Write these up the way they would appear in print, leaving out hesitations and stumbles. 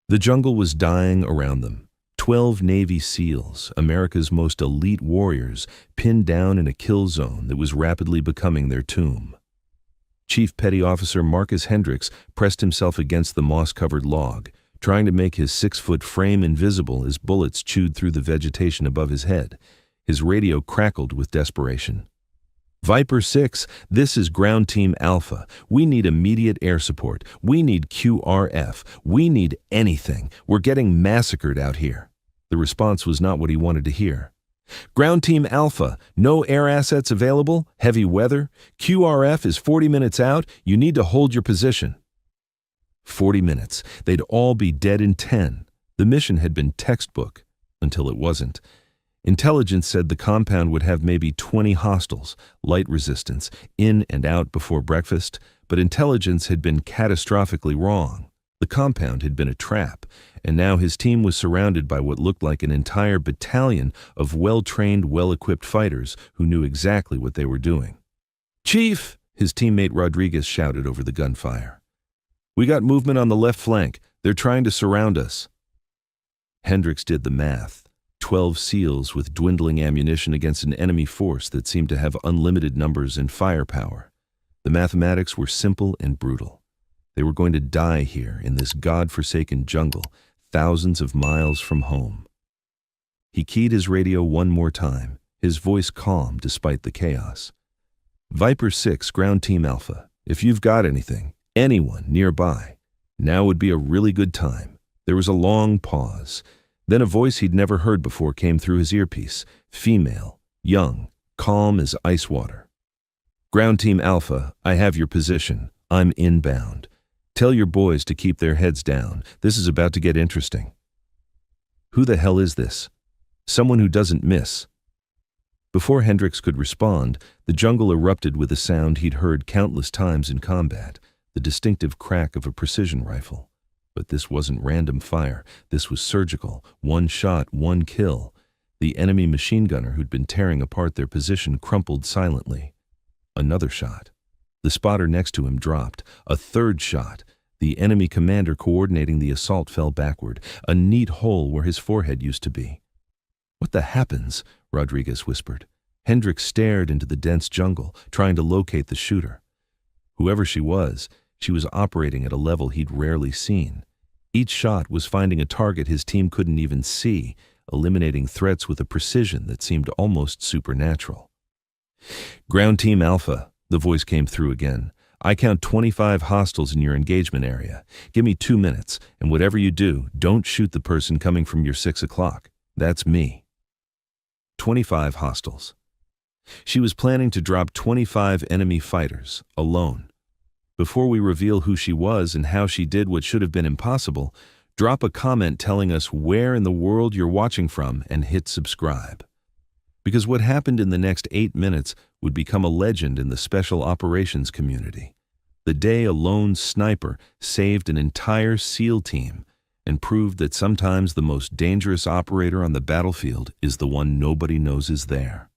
The jungle was dying around them. 12 Navy SEALs, America's most elite warriors, pinned down in a kill zone that was rapidly becoming their tomb. Chief Petty Officer Marcus Hendricks pressed himself against the moss-covered log, trying to make his 6-foot frame invisible as bullets chewed through the vegetation above his head. His radio crackled with desperation. Viper 6, this is Ground Team Alpha. We need immediate air support. We need QRF. We need anything. We're getting massacred out here. The response was not what he wanted to hear. Ground Team Alpha, no air assets available, heavy weather. QRF is 40 minutes out. You need to hold your position. 40 minutes. They'd all be dead in 10. The mission had been textbook, until it wasn't. Intelligence said the compound would have maybe 20 hostiles, light resistance, in and out before breakfast, but intelligence had been catastrophically wrong. The compound had been a trap, and now his team was surrounded by what looked like an entire battalion of well-trained, well-equipped fighters who knew exactly what they were doing. "Chief!" his teammate Rodriguez shouted over the gunfire. "We got movement on the left flank. They're trying to surround us." Hendricks did the math. 12 SEALs with dwindling ammunition against an enemy force that seemed to have unlimited numbers and firepower. The mathematics were simple and brutal. They were going to die here in this God-forsaken jungle, thousands of miles from home. He keyed his radio one more time, his voice calm despite the chaos. "Viper 6, Ground Team Alpha, if you've got anything, anyone nearby, now would be a really good time." There was a long pause. Then a voice he'd never heard before came through his earpiece, female, young, calm as ice water. "Ground Team Alpha, I have your position. I'm inbound. Tell your boys to keep their heads down. This is about to get interesting." Who the hell is this? Someone who doesn't miss. Before Hendricks could respond, the jungle erupted with a sound he'd heard countless times in combat, the distinctive crack of a precision rifle. But this wasn't random fire. This was surgical. One shot, one kill. The enemy machine gunner who'd been tearing apart their position crumpled silently. Another shot. The spotter next to him dropped. A third shot. The enemy commander coordinating the assault fell backward, a neat hole where his forehead used to be. "What the happens?" Rodriguez whispered. Hendricks stared into the dense jungle, trying to locate the shooter. Whoever she was operating at a level he'd rarely seen. Each shot was finding a target his team couldn't even see, eliminating threats with a precision that seemed almost supernatural. "Ground Team Alpha," the voice came through again. "I count 25 hostiles in your engagement area. Give me 2 minutes, and whatever you do, don't shoot the person coming from your 6 o'clock. That's me." 25 hostiles. She was planning to drop 25 enemy fighters, alone. Before we reveal who she was and how she did what should have been impossible, drop a comment telling us where in the world you're watching from and hit subscribe. Because what happened in the next 8 minutes would become a legend in the special operations community. The day a lone sniper saved an entire SEAL team and proved that sometimes the most dangerous operator on the battlefield is the one nobody knows is there.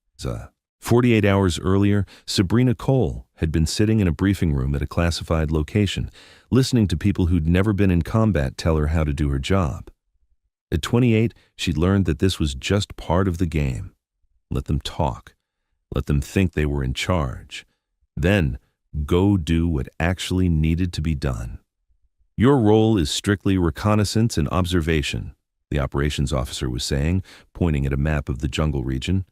48 hours earlier, Sabrina Cole had been sitting in a briefing room at a classified location, listening to people who'd never been in combat tell her how to do her job. At 28, she'd learned that this was just part of the game. Let them talk. Let them think they were in charge. Then, go do what actually needed to be done. "Your role is strictly reconnaissance and observation," the operations officer was saying, pointing at a map of the jungle region.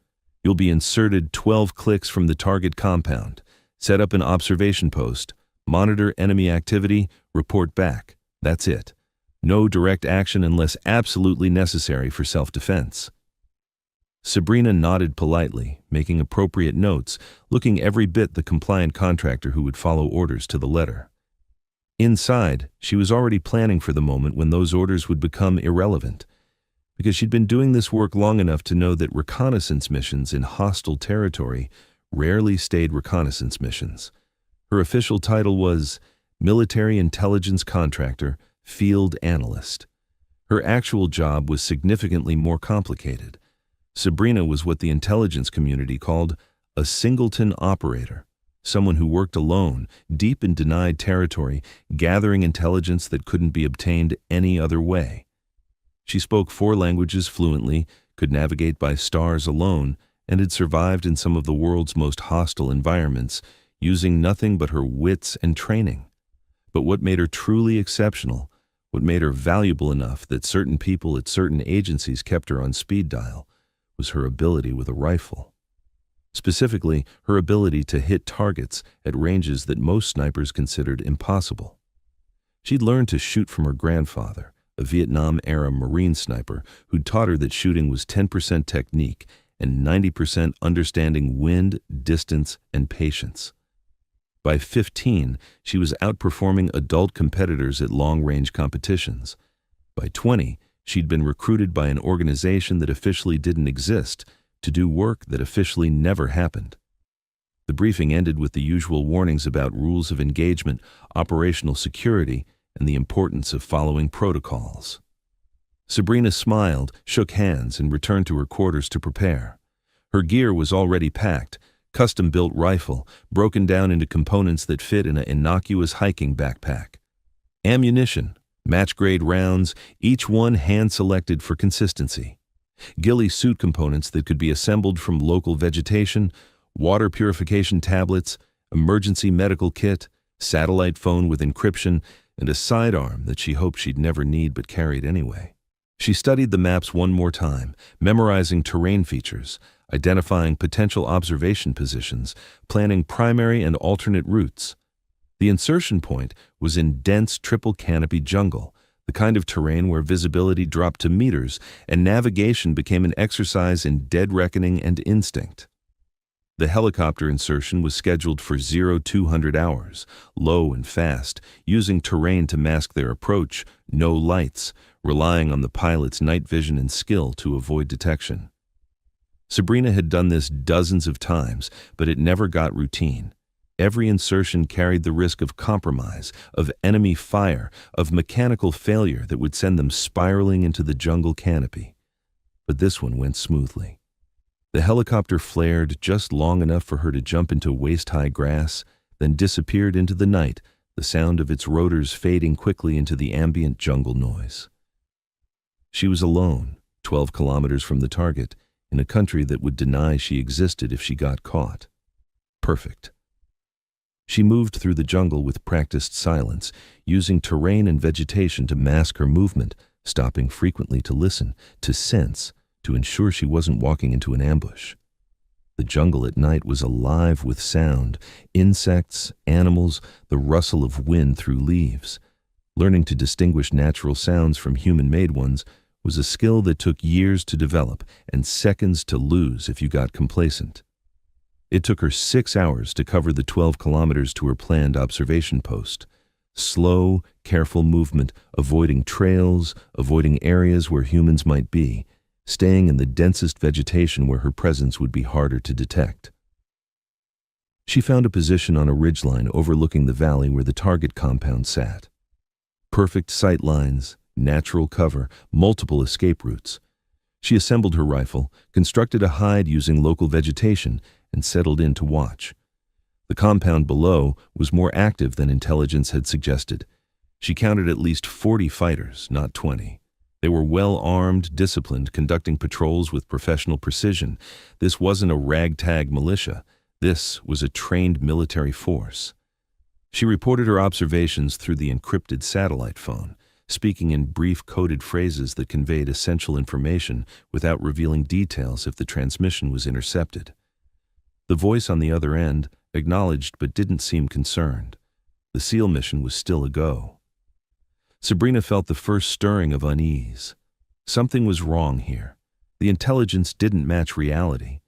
"You'll be inserted 12 clicks from the target compound. Set up an observation post, monitor enemy activity, report back. That's it. No direct action unless absolutely necessary for self-defense." Sabrina nodded politely, making appropriate notes, looking every bit the compliant contractor who would follow orders to the letter. Inside, she was already planning for the moment when those orders would become irrelevant, because she'd been doing this work long enough to know that reconnaissance missions in hostile territory rarely stayed reconnaissance missions. Her official title was Military Intelligence Contractor, Field Analyst. Her actual job was significantly more complicated. Sabrina was what the intelligence community called a singleton operator. someone who worked alone, deep in denied territory, gathering intelligence that couldn't be obtained any other way. She spoke 4 languages fluently, could navigate by stars alone, and had survived in some of the world's most hostile environments, using nothing but her wits and training. But what made her truly exceptional, what made her valuable enough that certain people at certain agencies kept her on speed dial, was her ability with a rifle. Specifically, her ability to hit targets at ranges that most snipers considered impossible. She'd learned to shoot from her grandfather, a Vietnam-era Marine sniper who'd taught her that shooting was 10% technique and 90% understanding wind, distance, and patience. By 15, she was outperforming adult competitors at long-range competitions. By 20, she'd been recruited by an organization that officially didn't exist to do work that officially never happened. The briefing ended with the usual warnings about rules of engagement, operational security, and the importance of following protocols. Sabrina smiled, shook hands, and returned to her quarters to prepare. Her gear was already packed, custom-built rifle, broken down into components that fit in an innocuous hiking backpack. Ammunition, match-grade rounds, each one hand-selected for consistency. Ghillie suit components that could be assembled from local vegetation, water purification tablets, emergency medical kit, satellite phone with encryption, and a sidearm that she hoped she'd never need but carried anyway. She studied the maps one more time, memorizing terrain features, identifying potential observation positions, planning primary and alternate routes. The insertion point was in dense triple canopy jungle, the kind of terrain where visibility dropped to meters and navigation became an exercise in dead reckoning and instinct. The helicopter insertion was scheduled for 0200 hours, low and fast, using terrain to mask their approach, no lights, relying on the pilot's night vision and skill to avoid detection. Sabrina had done this dozens of times, but it never got routine. Every insertion carried the risk of compromise, of enemy fire, of mechanical failure that would send them spiraling into the jungle canopy. But this one went smoothly. The helicopter flared just long enough for her to jump into waist-high grass, then disappeared into the night, the sound of its rotors fading quickly into the ambient jungle noise. She was alone, 12 kilometers from the target, in a country that would deny she existed if she got caught. Perfect. She moved through the jungle with practiced silence, using terrain and vegetation to mask her movement, stopping frequently to listen, to sense, to ensure she wasn't walking into an ambush. The jungle at night was alive with sound, insects, animals, the rustle of wind through leaves. Learning to distinguish natural sounds from human-made ones was a skill that took years to develop and seconds to lose if you got complacent. It took her 6 hours to cover the 12 kilometers to her planned observation post. Slow, careful movement, avoiding trails, avoiding areas where humans might be, staying in the densest vegetation where her presence would be harder to detect. She found a position on a ridgeline overlooking the valley where the target compound sat. Perfect sight lines, natural cover, multiple escape routes. She assembled her rifle, constructed a hide using local vegetation, and settled in to watch. The compound below was more active than intelligence had suggested. She counted at least 40 fighters, not 20. They were well-armed, disciplined, conducting patrols with professional precision. This wasn't a ragtag militia. This was a trained military force. She reported her observations through the encrypted satellite phone, speaking in brief coded phrases that conveyed essential information without revealing details if the transmission was intercepted. The voice on the other end acknowledged but didn't seem concerned. The SEAL mission was still a go. Sabrina felt the first stirring of unease. Something was wrong here. The intelligence didn't match reality.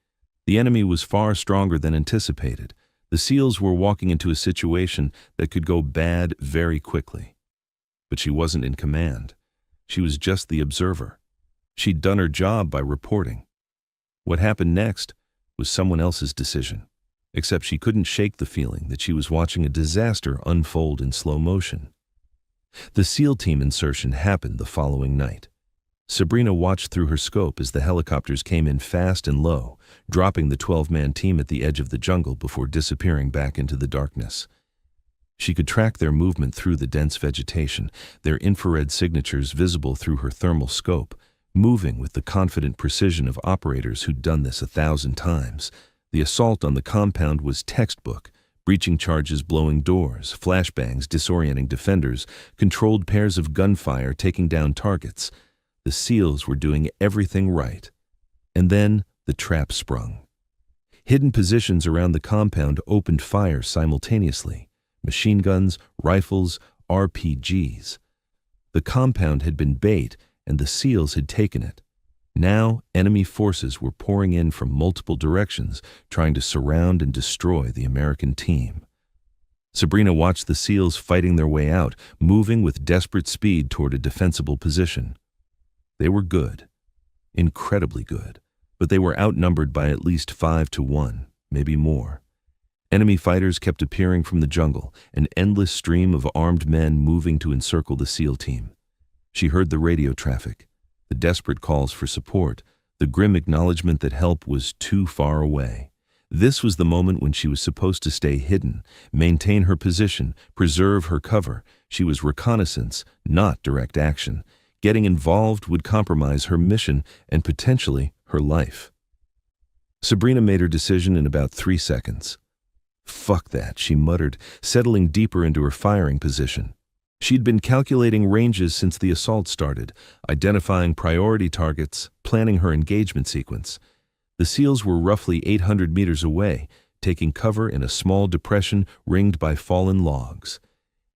The enemy was far stronger than anticipated. The SEALs were walking into a situation that could go bad very quickly. But she wasn't in command. She was just the observer. She'd done her job by reporting. What happened next was someone else's decision, except she couldn't shake the feeling that she was watching a disaster unfold in slow motion. The SEAL team insertion happened the following night. Sabrina watched through her scope as the helicopters came in fast and low, dropping the 12-man team at the edge of the jungle before disappearing back into the darkness. She could track their movement through the dense vegetation, their infrared signatures visible through her thermal scope, moving with the confident precision of operators who'd done this 1,000 times. The assault on the compound was textbook. Breaching charges blowing doors, flashbangs disorienting defenders, controlled pairs of gunfire taking down targets. The SEALs were doing everything right. And then the trap sprung. Hidden positions around the compound opened fire simultaneously. Machine guns, rifles, RPGs. The compound had been bait, and the SEALs had taken it. Now, enemy forces were pouring in from multiple directions, trying to surround and destroy the American team. Sabrina watched the SEALs fighting their way out, moving with desperate speed toward a defensible position. They were good, incredibly good, but they were outnumbered by at least 5-1, maybe more. Enemy fighters kept appearing from the jungle, an endless stream of armed men moving to encircle the SEAL team. She heard the radio traffic, the desperate calls for support, the grim acknowledgement that help was too far away. This was the moment when she was supposed to stay hidden, maintain her position, preserve her cover. She was reconnaissance, not direct action. Getting involved would compromise her mission and potentially her life. Sabrina made her decision in about 3 seconds. "Fuck that," she muttered, settling deeper into her firing position. She'd been calculating ranges since the assault started, identifying priority targets, planning her engagement sequence. The SEALs were roughly 800 meters away, taking cover in a small depression ringed by fallen logs.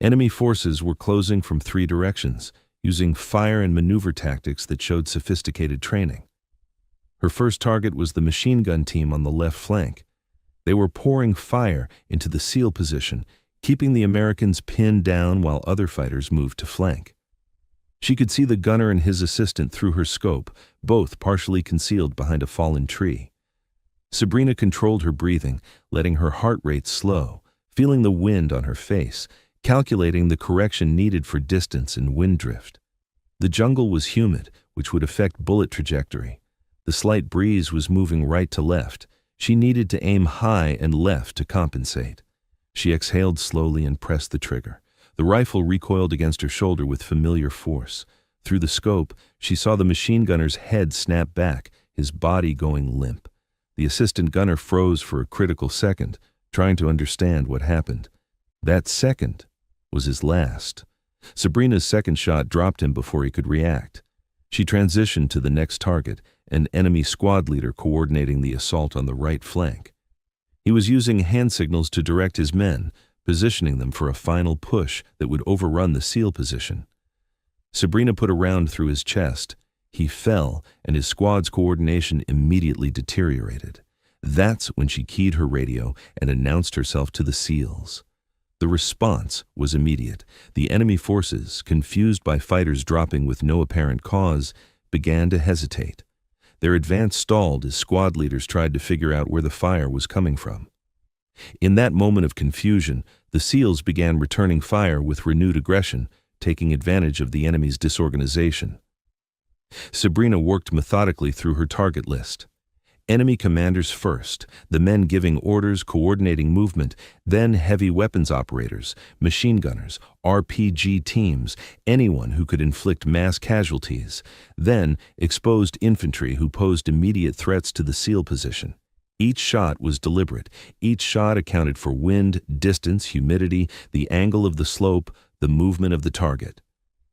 Enemy forces were closing from 3 directions, using fire and maneuver tactics that showed sophisticated training. Her first target was the machine gun team on the left flank. They were pouring fire into the SEAL position, keeping the Americans pinned down while other fighters moved to flank. She could see the gunner and his assistant through her scope, both partially concealed behind a fallen tree. Sabrina controlled her breathing, letting her heart rate slow, feeling the wind on her face, calculating the correction needed for distance and wind drift. The jungle was humid, which would affect bullet trajectory. The slight breeze was moving right to left. She needed to aim high and left to compensate. She exhaled slowly and pressed the trigger. The rifle recoiled against her shoulder with familiar force. Through the scope, she saw the machine gunner's head snap back, his body going limp. The assistant gunner froze for a critical second, trying to understand what happened. That second was his last. Sabrina's second shot dropped him before he could react. She transitioned to the next target, an enemy squad leader coordinating the assault on the right flank. He was using hand signals to direct his men, positioning them for a final push that would overrun the SEAL position. Sabrina put a round through his chest. He fell, and his squad's coordination immediately deteriorated. That's when she keyed her radio and announced herself to the SEALs. The response was immediate. The enemy forces, confused by fighters dropping with no apparent cause, began to hesitate. Their advance stalled as squad leaders tried to figure out where the fire was coming from. In that moment of confusion, the SEALs began returning fire with renewed aggression, taking advantage of the enemy's disorganization. Sabrina worked methodically through her target list. Enemy commanders first, the men giving orders, coordinating movement, then heavy weapons operators, machine gunners, RPG teams, anyone who could inflict mass casualties, then exposed infantry who posed immediate threats to the SEAL position. Each shot was deliberate. Each shot accounted for wind, distance, humidity, the angle of the slope, the movement of the target.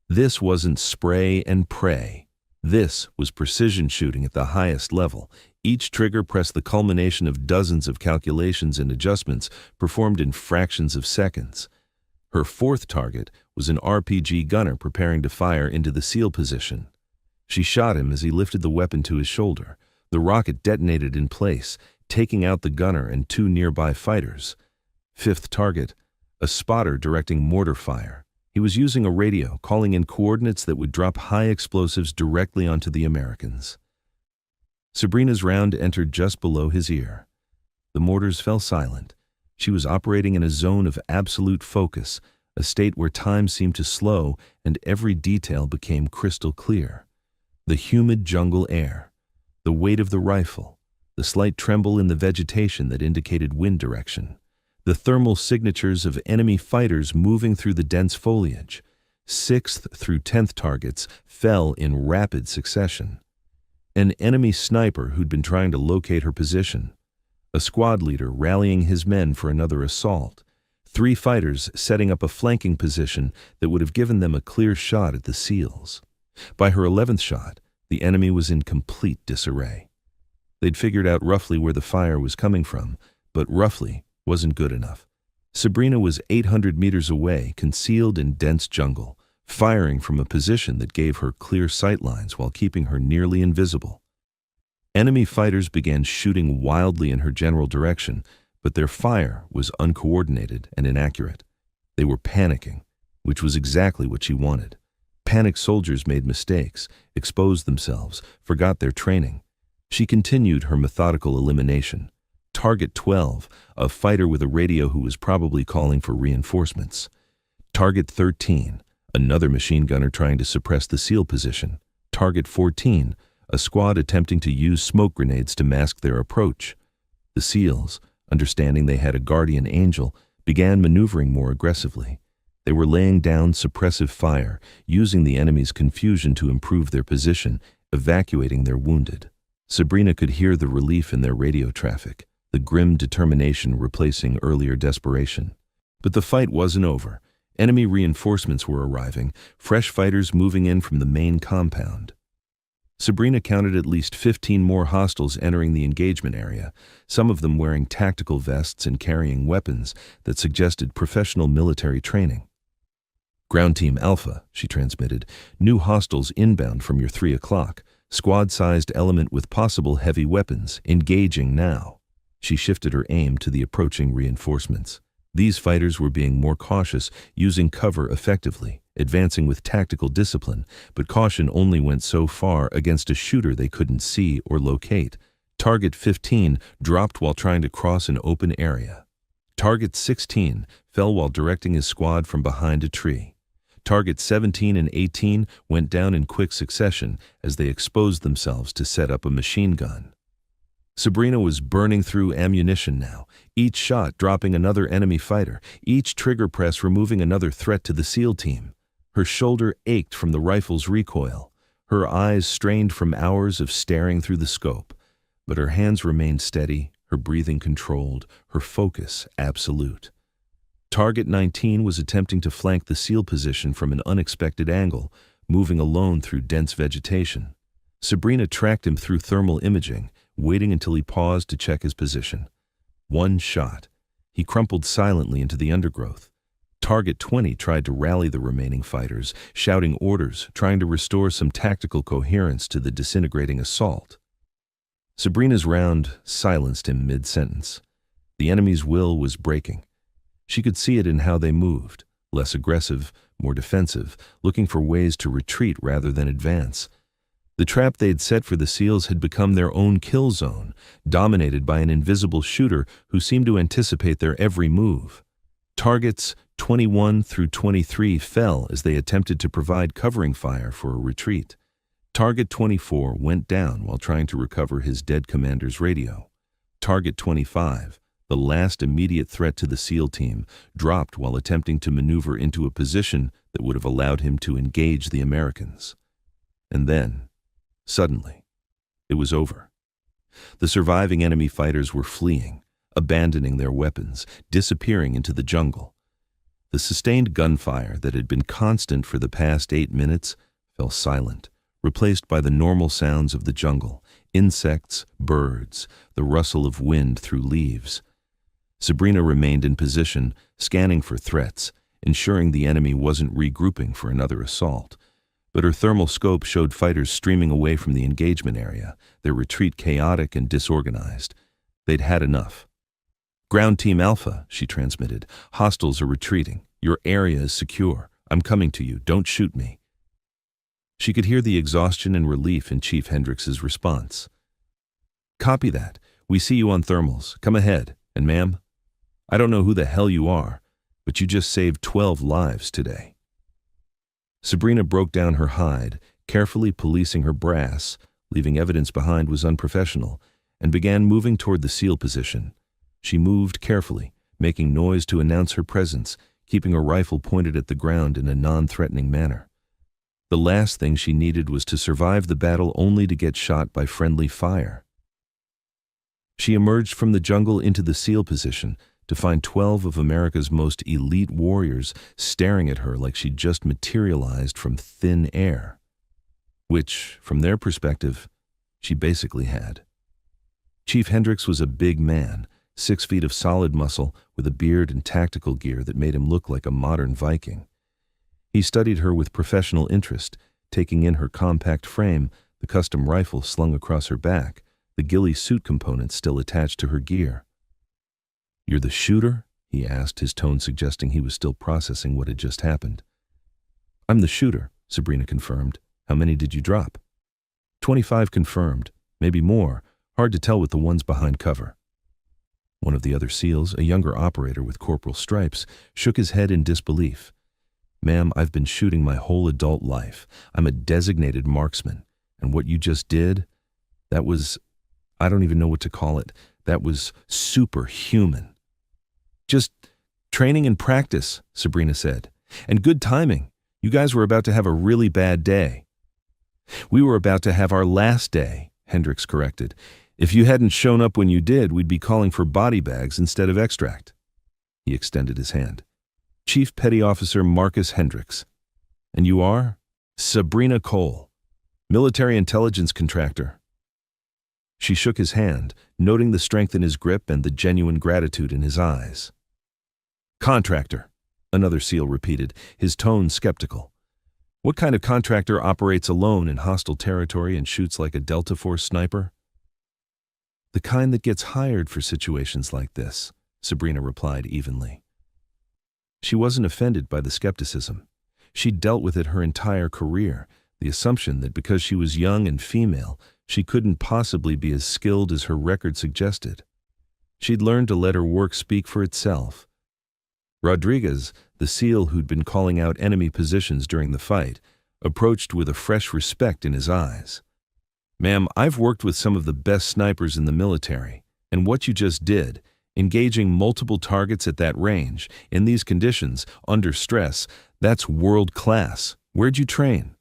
This wasn't spray and pray. This was precision shooting at the highest level. Each trigger pressed the culmination of dozens of calculations and adjustments performed in fractions of seconds. Her fourth target was an RPG gunner preparing to fire into the SEAL position. She shot him as he lifted the weapon to his shoulder. The rocket detonated in place, taking out the gunner and 2 nearby fighters. Fifth target, a spotter directing mortar fire. He was using a radio, calling in coordinates that would drop high explosives directly onto the Americans. Sabrina's round entered just below his ear. The mortars fell silent. She was operating in a zone of absolute focus, a state where time seemed to slow and every detail became crystal clear. The humid jungle air, the weight of the rifle, the slight tremble in the vegetation that indicated wind direction, the thermal signatures of enemy fighters moving through the dense foliage. 6th through 10th targets fell in rapid succession. An enemy sniper who'd been trying to locate her position, a squad leader rallying his men for another assault, 3 fighters setting up a flanking position that would have given them a clear shot at the SEALs. By her 11th shot, the enemy was in complete disarray. They'd figured out roughly where the fire was coming from, but roughly wasn't good enough. Sabrina was 800 meters away, concealed in dense jungle, firing from a position that gave her clear sight lines while keeping her nearly invisible. Enemy fighters began shooting wildly in her general direction, but their fire was uncoordinated and inaccurate. They were panicking, which was exactly what she wanted. Panicked soldiers made mistakes, exposed themselves, forgot their training. She continued her methodical elimination. Target 12, a fighter with a radio who was probably calling for reinforcements. Target 13, another machine gunner trying to suppress the SEAL position. Target 14, a squad attempting to use smoke grenades to mask their approach. The SEALs, understanding they had a guardian angel, began maneuvering more aggressively. They were laying down suppressive fire, using the enemy's confusion to improve their position, evacuating their wounded. Sabrina could hear the relief in their radio traffic, the grim determination replacing earlier desperation. But the fight wasn't over. Enemy reinforcements were arriving, fresh fighters moving in from the main compound. Sabrina counted at least 15 more hostiles entering the engagement area, some of them wearing tactical vests and carrying weapons that suggested professional military training. "Ground Team Alpha," she transmitted, "new hostiles inbound from your 3 o'clock. Squad-sized element with possible heavy weapons, engaging now." She shifted her aim to the approaching reinforcements. These fighters were being more cautious, using cover effectively, advancing with tactical discipline, but caution only went so far against a shooter they couldn't see or locate. Target 15 dropped while trying to cross an open area. Target 16 fell while directing his squad from behind a tree. Targets 17 and 18 went down in quick succession as they exposed themselves to set up a machine gun. Sabrina was burning through ammunition now, each shot dropping another enemy fighter, each trigger press removing another threat to the SEAL team. Her shoulder ached from the rifle's recoil, her eyes strained from hours of staring through the scope, but her hands remained steady, her breathing controlled, her focus absolute. Target 19 was attempting to flank the SEAL position from an unexpected angle, moving alone through dense vegetation. Sabrina tracked him through thermal imaging, waiting until he paused to check his position. One shot. He crumpled silently into the undergrowth. Target 20 tried to rally the remaining fighters, shouting orders, trying to restore some tactical coherence to the disintegrating assault. Sabrina's round silenced him mid-sentence. The enemy's will was breaking. She could see it in how they moved, less aggressive, more defensive, looking for ways to retreat rather than advance. The trap they'd set for the SEALs had become their own kill zone, dominated by an invisible shooter who seemed to anticipate their every move. Targets 21 through 23 fell as they attempted to provide covering fire for a retreat. Target 24 went down while trying to recover his dead commander's radio. Target 25, the last immediate threat to the SEAL team, dropped while attempting to maneuver into a position that would have allowed him to engage the Americans. And then, suddenly, it was over. The surviving enemy fighters were fleeing, abandoning their weapons, disappearing into the jungle. The sustained gunfire that had been constant for the past 8 minutes fell silent, replaced by the normal sounds of the jungle, insects, birds, the rustle of wind through leaves. Sabrina remained in position, scanning for threats, ensuring the enemy wasn't regrouping for another assault. But her thermal scope showed fighters streaming away from the engagement area, their retreat chaotic and disorganized. They'd had enough. "Ground Team Alpha," she transmitted. "Hostiles are retreating. Your area is secure. I'm coming to you. Don't shoot me." She could hear the exhaustion and relief in Chief Hendrix's response. "Copy that. We see you on thermals. Come ahead. And ma'am, I don't know who the hell you are, but you just saved 12 lives today." Sabrina broke down her hide, carefully policing her brass, leaving evidence behind was unprofessional, and began moving toward the SEAL position. She moved carefully, making noise to announce her presence, keeping her rifle pointed at the ground in a non-threatening manner. The last thing she needed was to survive the battle only to get shot by friendly fire. She emerged from the jungle into the SEAL position to find 12 of America's most elite warriors staring at her like she'd just materialized from thin air, which, from their perspective, she basically had. Chief Hendricks was a big man, 6 feet of solid muscle with a beard and tactical gear that made him look like a modern Viking. He studied her with professional interest, taking in her compact frame, the custom rifle slung across her back, the ghillie suit components still attached to her gear. "You're the shooter?" he asked, his tone suggesting he was still processing what had just happened. "I'm the shooter," Sabrina confirmed. "How many did you drop?" 25 confirmed, maybe more, hard to tell with the ones behind cover. One of the other SEALs, a younger operator with corporal stripes, shook his head in disbelief. "Ma'am, I've been shooting my whole adult life. I'm a designated marksman. And what you just did, that was, I don't even know what to call it. That was superhuman." "Just training and practice," Sabrina said. "And good timing. You guys were about to have a really bad day." "We were about to have our last day," Hendricks corrected. "If you hadn't shown up when you did, we'd be calling for body bags instead of extract." He extended his hand. "Chief Petty Officer Marcus Hendricks. And you are?" "Sabrina Cole, military intelligence contractor." She shook his hand, noting the strength in his grip and the genuine gratitude in his eyes. "Contractor," another SEAL repeated, his tone skeptical. "What kind of contractor operates alone in hostile territory and shoots like a Delta Force sniper?" "The kind that gets hired for situations like this," Sabrina replied evenly. She wasn't offended by the skepticism. She'd dealt with it her entire career, the assumption that because she was young and female, she couldn't possibly be as skilled as her record suggested. She'd learned to let her work speak for itself. Rodriguez, the SEAL who'd been calling out enemy positions during the fight, approached with a fresh respect in his eyes. "Ma'am, I've worked with some of the best snipers in the military, and what you just did, engaging multiple targets at that range, in these conditions, under stress, that's world class. Where'd you train?"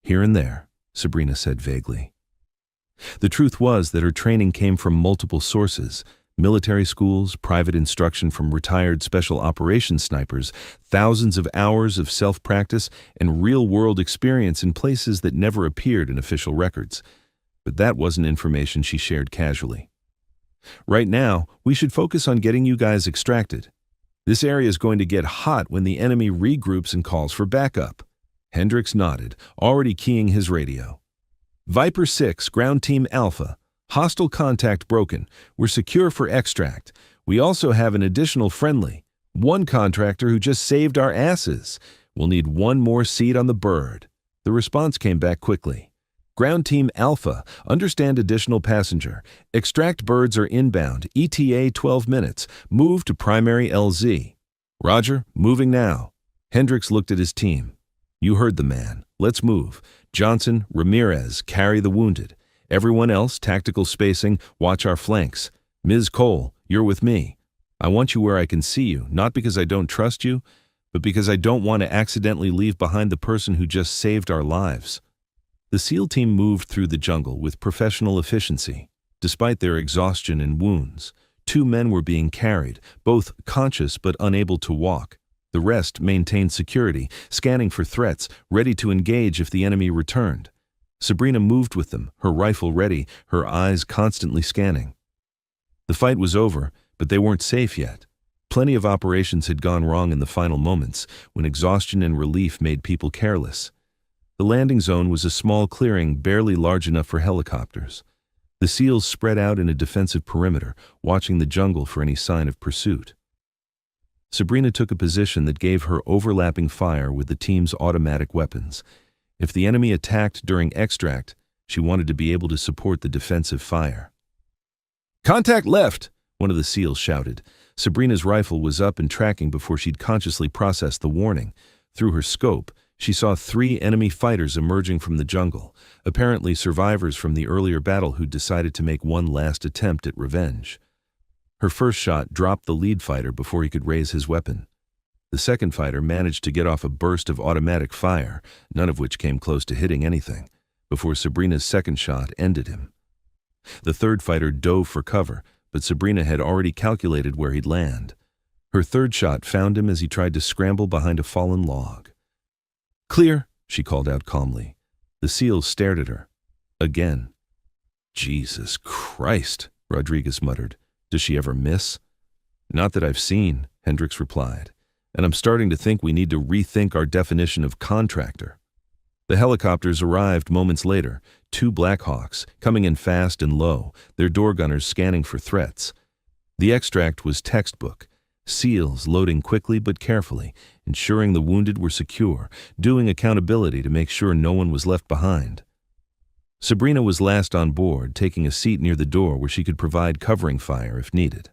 "Here and there," Sabrina said vaguely. The truth was that her training came from multiple sources: military schools, private instruction from retired special operations snipers, thousands of hours of self-practice, and real-world experience in places that never appeared in official records. But that wasn't information she shared casually. "Right now, we should focus on getting you guys extracted. This area is going to get hot when the enemy regroups and calls for backup." Hendricks nodded, already keying his radio. "Viper 6, Ground Team Alpha. Hostile contact broken. We're secure for extract. We also have an additional friendly. One contractor who just saved our asses. We'll need one more seat on the bird." The response came back quickly. "Ground Team Alpha, understand additional passenger. Extract birds are inbound, ETA 12 minutes. Move to primary LZ." "Roger, moving now." Hendricks looked at his team. "You heard the man. Let's move. Johnson, Ramirez, carry the wounded. Everyone else, tactical spacing, watch our flanks. Ms. Cole, you're with me. I want you where I can see you, not because I don't trust you, but because I don't want to accidentally leave behind the person who just saved our lives." The SEAL team moved through the jungle with professional efficiency. Despite their exhaustion and wounds, 2 men were being carried, both conscious but unable to walk. The rest maintained security, scanning for threats, ready to engage if the enemy returned. Sabrina moved with them, her rifle ready, her eyes constantly scanning. The fight was over, but they weren't safe yet. Plenty of operations had gone wrong in the final moments, when exhaustion and relief made people careless. The landing zone was a small clearing barely large enough for helicopters. The SEALs spread out in a defensive perimeter, watching the jungle for any sign of pursuit. Sabrina took a position that gave her overlapping fire with the team's automatic weapons. If the enemy attacked during extract, she wanted to be able to support the defensive fire. "Contact left!" one of the SEALs shouted. Sabrina's rifle was up and tracking before she'd consciously processed the warning. Through her scope, She saw 3 enemy fighters emerging from the jungle, apparently survivors from the earlier battle who'd decided to make one last attempt at revenge. Her first shot dropped the lead fighter before he could raise his weapon. The second fighter managed to get off a burst of automatic fire, none of which came close to hitting anything, before Sabrina's second shot ended him. The third fighter dove for cover, but Sabrina had already calculated where he'd land. Her third shot found him as he tried to scramble behind a fallen log. "Clear," she called out calmly. The SEALs stared at her. Again. "Jesus Christ," Rodriguez muttered. "Does she ever miss?" "Not that I've seen," Hendricks replied. "And I'm starting to think we need to rethink our definition of contractor." The helicopters arrived moments later, 2 Blackhawks, coming in fast and low, their door gunners scanning for threats. The extract was textbook. SEALs loading quickly but carefully, ensuring the wounded were secure, doing accountability to make sure no one was left behind. Sabrina was last on board, taking a seat near the door where she could provide covering fire if needed.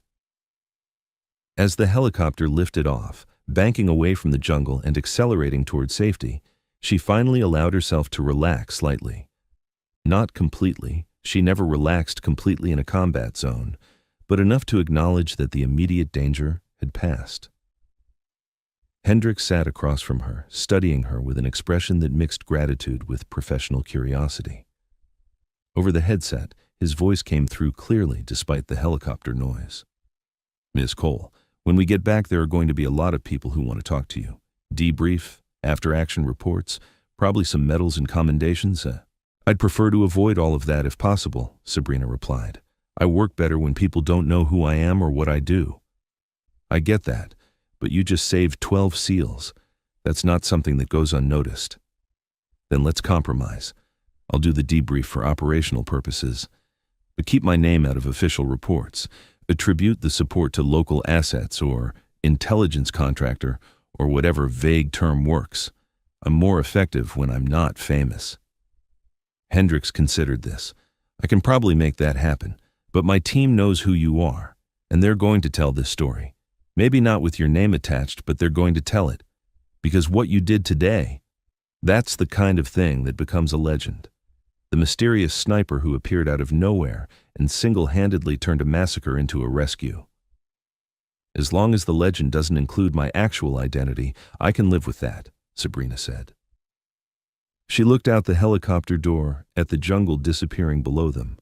As the helicopter lifted off, banking away from the jungle and accelerating toward safety, she finally allowed herself to relax slightly. Not completely, she never relaxed completely in a combat zone, but enough to acknowledge that the immediate danger had passed. Hendricks sat across from her, studying her with an expression that mixed gratitude with professional curiosity. Over the headset, his voice came through clearly despite the helicopter noise. "Ms. Cole, when we get back there are going to be a lot of people who want to talk to you. Debrief, after-action reports, probably some medals and commendations. I'd prefer to avoid all of that if possible," Sabrina replied. "I work better when people don't know who I am or what I do." "I get that, but you just saved 12 SEALs. That's not something that goes unnoticed." "Then let's compromise. I'll do the debrief for operational purposes, but keep my name out of official reports. Attribute the support to local assets or intelligence contractor or whatever vague term works. I'm more effective when I'm not famous." Hendricks considered this. "I can probably make that happen, but my team knows who you are, and they're going to tell this story. Maybe not with your name attached, but they're going to tell it. Because what you did today, that's the kind of thing that becomes a legend. The mysterious sniper who appeared out of nowhere and single-handedly turned a massacre into a rescue. As long as the legend doesn't include my actual identity, I can live with that," Sabrina said. She looked out the helicopter door at the jungle disappearing below them.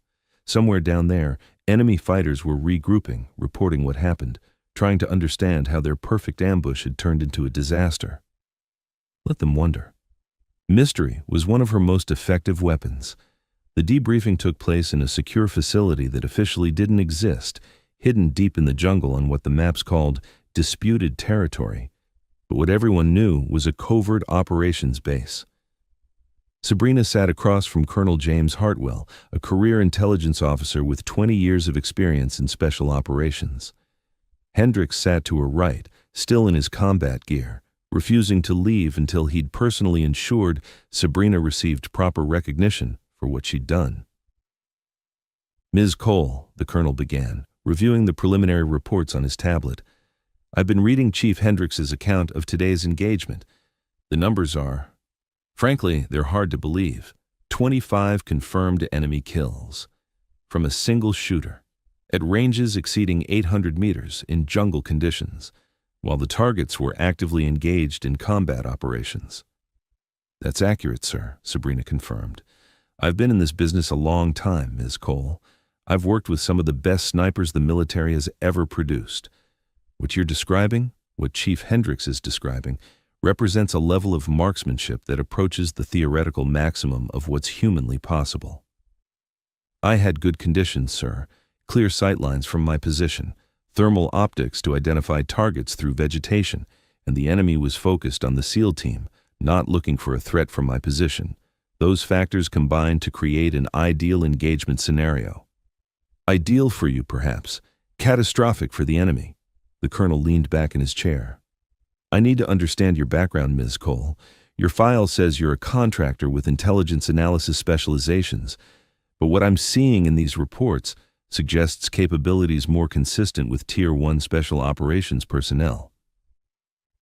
Somewhere down there, enemy fighters were regrouping, reporting what happened, trying to understand how their perfect ambush had turned into a disaster. Let them wonder. Mystery was one of her most effective weapons. The debriefing took place in a secure facility that officially didn't exist, hidden deep in the jungle on what the maps called disputed territory, but what everyone knew was a covert operations base. Sabrina sat across from Colonel James Hartwell, a career intelligence officer with 20 years of experience in special operations. Hendricks sat to her right, still in his combat gear, refusing to leave until he'd personally ensured Sabrina received proper recognition for what she'd done. "Ms. Cole," the colonel began, reviewing the preliminary reports on his tablet. "I've been reading Chief Hendricks's account of today's engagement. The numbers are, frankly, they're hard to believe. 25 confirmed enemy kills from a single shooter at ranges exceeding 800 meters in jungle conditions, while the targets were actively engaged in combat operations." "That's accurate, sir," Sabrina confirmed. "I've been in this business a long time, Ms. Cole. I've worked with some of the best snipers the military has ever produced. What you're describing, what Chief Hendricks is describing, represents a level of marksmanship that approaches the theoretical maximum of what's humanly possible. I had good conditions, sir, clear sightlines from my position, thermal optics to identify targets through vegetation, and the enemy was focused on the SEAL team, not looking for a threat from my position. Those factors combined to create an ideal engagement scenario. Ideal for you, perhaps. Catastrophic for the enemy." The colonel leaned back in his chair. "I need to understand your background, Ms. Cole. Your file says you're a contractor with intelligence analysis specializations, but what I'm seeing in these reports suggests capabilities more consistent with Tier 1 special operations personnel."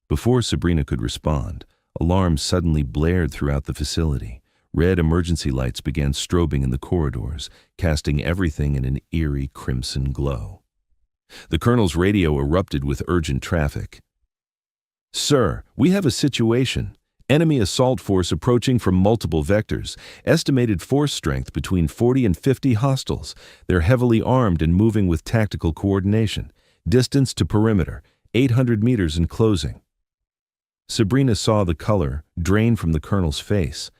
Before Sabrina could respond, Alarms suddenly blared throughout the facility. Red emergency lights began strobing in the corridors, casting everything in an eerie crimson glow. The colonel's radio erupted with urgent traffic. "Sir, we have a situation. Enemy assault force approaching from multiple vectors. Estimated force strength between 40 and 50 hostiles. They're heavily armed and moving with tactical coordination. Distance to perimeter, 800 meters and closing." Sabrina saw the color drain from the colonel's face.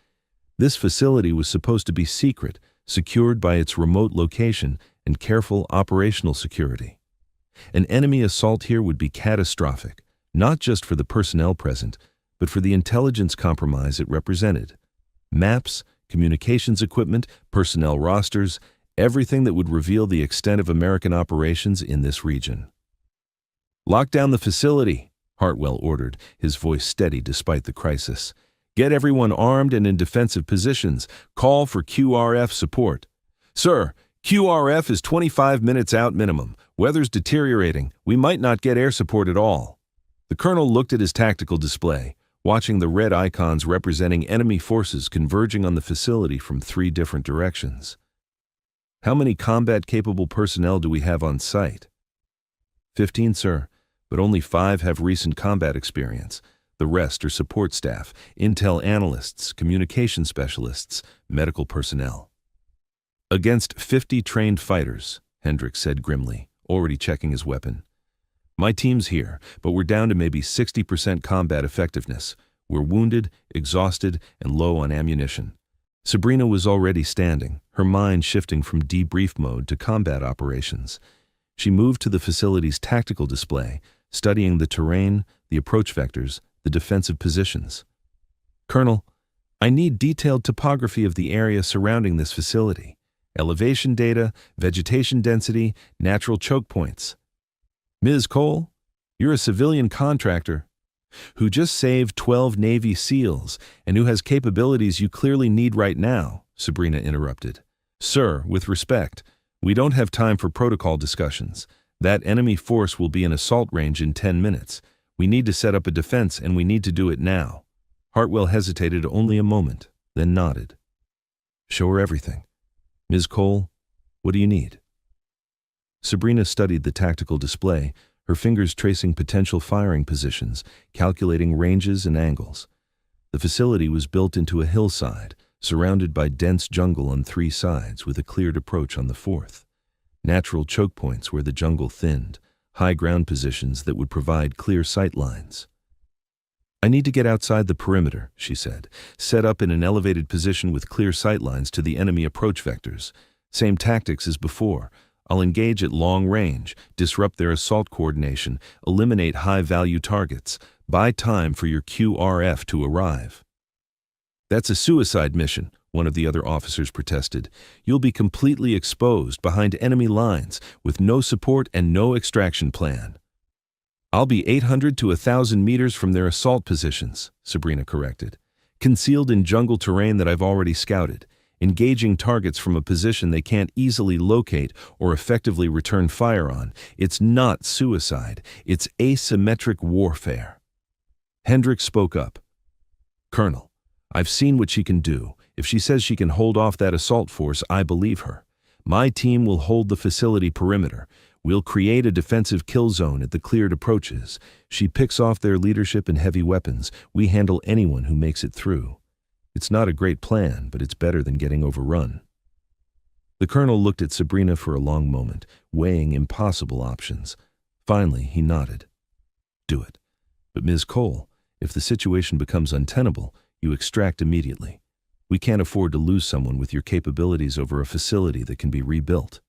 This facility was supposed to be secret, secured by its remote location and careful operational security. An enemy assault here would be catastrophic, not just for the personnel present, but for the intelligence compromise it represented. Maps, communications equipment, personnel rosters, everything that would reveal the extent of American operations in this region. "Lock down the facility," Hartwell ordered, his voice steady despite the crisis. "Get everyone armed and in defensive positions. Call for QRF support." "Sir, QRF is 25 minutes out minimum. Weather's deteriorating. We might not get air support at all." The colonel looked at his tactical display, watching the red icons representing enemy forces converging on the facility from 3 different directions. "How many combat-capable personnel do we have on site?" 15, sir, but only 5 have recent combat experience. The rest are support staff, intel analysts, communication specialists, medical personnel." "Against 50 trained fighters," Hendricks said grimly, already checking his weapon. "My team's here, but we're down to maybe 60% combat effectiveness. We're wounded, exhausted, and low on ammunition." Sabrina was already standing, her mind shifting from debrief mode to combat operations. She moved to the facility's tactical display, studying the terrain, the approach vectors, the defensive positions. "Colonel, I need detailed topography of the area surrounding this facility. Elevation data, vegetation density, natural choke points." "Ms. Cole, you're a civilian contractor who just saved 12 Navy SEALs and who has capabilities you clearly need right now," Sabrina interrupted. "Sir, with respect, we don't have time for protocol discussions. That enemy force will be in assault range in 10 minutes. We need to set up a defense, and we need to do it now." Hartwell hesitated only a moment, then nodded. "Show her everything. Ms. Cole, what do you need?" Sabrina studied the tactical display, her fingers tracing potential firing positions, calculating ranges and angles. The facility was built into a hillside, surrounded by dense jungle on 3 sides with a cleared approach on the 4th. Natural choke points where the jungle thinned, high ground positions that would provide clear sight lines. "I need to get outside the perimeter," she said, "set up in an elevated position with clear sight lines to the enemy approach vectors. Same tactics as before. I'll engage at long range, disrupt their assault coordination, eliminate high-value targets, buy time for your QRF to arrive." "That's a suicide mission," one of the other officers protested. "You'll be completely exposed behind enemy lines with no support and no extraction plan." "I'll be 800 to 1,000 meters from their assault positions," Sabrina corrected. "Concealed in jungle terrain that I've already scouted. Engaging targets from a position they can't easily locate or effectively return fire on. It's not suicide. It's asymmetric warfare." Hendricks spoke up. "Colonel, I've seen what she can do. If she says she can hold off that assault force, I believe her. My team will hold the facility perimeter. We'll create a defensive kill zone at the cleared approaches. She picks off their leadership and heavy weapons. We handle anyone who makes it through. It's not a great plan, but it's better than getting overrun." The colonel looked at Sabrina for a long moment, weighing impossible options. Finally, he nodded. "Do it. But Ms. Cole, if the situation becomes untenable, you extract immediately. We can't afford to lose someone with your capabilities over a facility that can be rebuilt."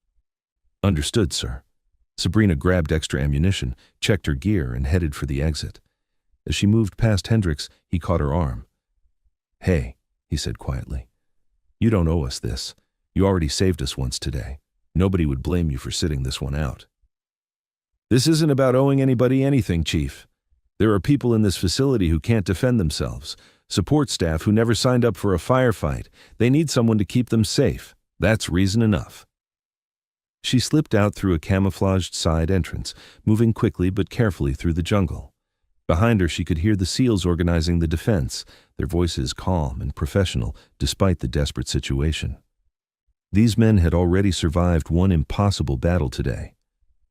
"Understood, sir." Sabrina grabbed extra ammunition, checked her gear, and headed for the exit. As she moved past Hendricks, he caught her arm. "Hey," he said quietly. "You don't owe us this. You already saved us once today. Nobody would blame you for sitting this one out." "This isn't about owing anybody anything, Chief. There are people in this facility who can't defend themselves. Support staff who never signed up for a firefight. They need someone to keep them safe. That's reason enough." She slipped out through a camouflaged side entrance, moving quickly but carefully through the jungle. Behind her, she could hear the SEALs organizing the defense, their voices calm and professional despite the desperate situation. These men had already survived one impossible battle today.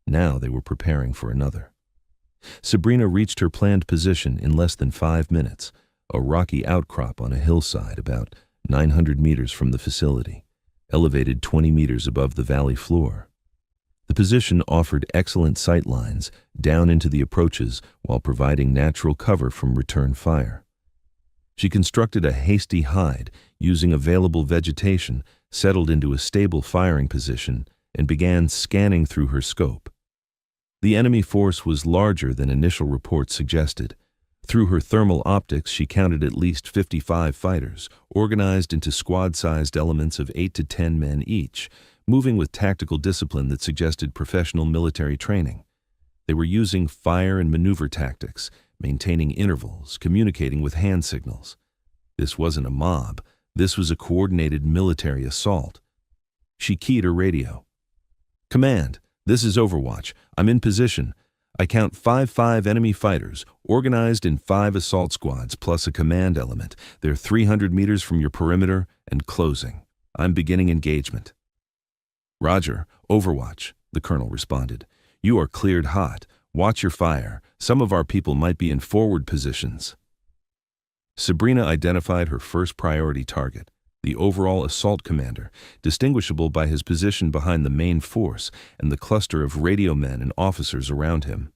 Now they were preparing for another. Sabrina reached her planned position in less than 5 minutes, a rocky outcrop on a hillside about 900 meters from the facility, elevated 20 meters above the valley floor. The position offered excellent sight lines down into the approaches while providing natural cover from return fire. She constructed a hasty hide using available vegetation, settled into a stable firing position, and began scanning through her scope. The enemy force was larger than initial reports suggested. Through her thermal optics, she counted at least 55 fighters, organized into squad-sized elements of 8 to 10 men each, moving with tactical discipline that suggested professional military training. They were using fire and maneuver tactics, maintaining intervals, communicating with hand signals. This wasn't a mob. This was a coordinated military assault. She keyed her radio. "Command, this is Overwatch. I'm in position. I count 5 enemy fighters, organized in 5 assault squads plus a command element. They're 300 meters from your perimeter and closing. I'm beginning engagement." "Roger, Overwatch," the colonel responded. "You are cleared hot. Watch your fire. Some of our people might be in forward positions." Sabrina identified her first priority target, the overall assault commander, distinguishable by his position behind the main force and the cluster of radio men and officers around him.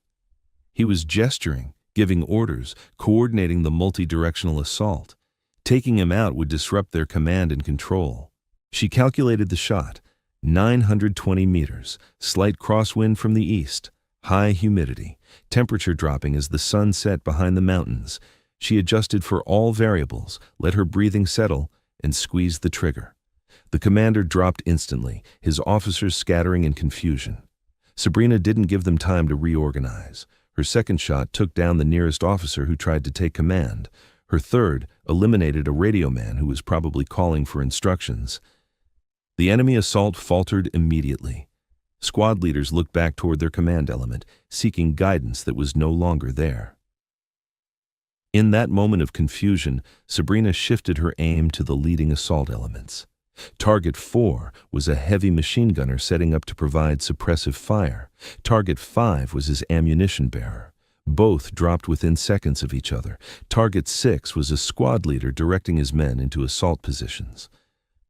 He was gesturing, giving orders, coordinating the multi-directional assault. Taking him out would disrupt their command and control. She calculated the shot. 920 meters, slight crosswind from the east, high humidity, temperature dropping as the sun set behind the mountains. She adjusted for all variables, let her breathing settle, and squeezed the trigger. The commander dropped instantly, his officers scattering in confusion. Sabrina didn't give them time to reorganize. Her second shot took down the nearest officer who tried to take command. Her third eliminated a radio man who was probably calling for instructions. The enemy assault faltered immediately. Squad leaders looked back toward their command element, seeking guidance that was no longer there. In that moment of confusion, Sabrina shifted her aim to the leading assault elements. Target 4 was a heavy machine gunner setting up to provide suppressive fire. Target 5 was his ammunition bearer. Both dropped within seconds of each other. Target 6 was a squad leader directing his men into assault positions.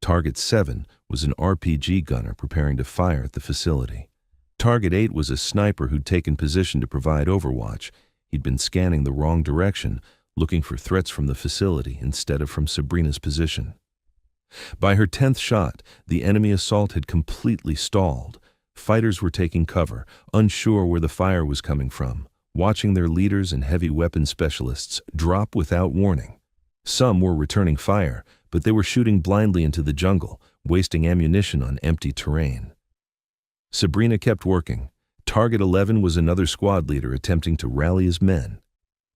Target 7 was an RPG gunner preparing to fire at the facility. Target 8 was a sniper who'd taken position to provide overwatch. He'd been scanning the wrong direction, looking for threats from the facility instead of from Sabrina's position. By her 10th shot, the enemy assault had completely stalled. Fighters were taking cover, unsure where the fire was coming from, watching their leaders and heavy weapon specialists drop without warning. Some were returning fire, but they were shooting blindly into the jungle, wasting ammunition on empty terrain. Sabrina kept working. Target 11 was another squad leader attempting to rally his men.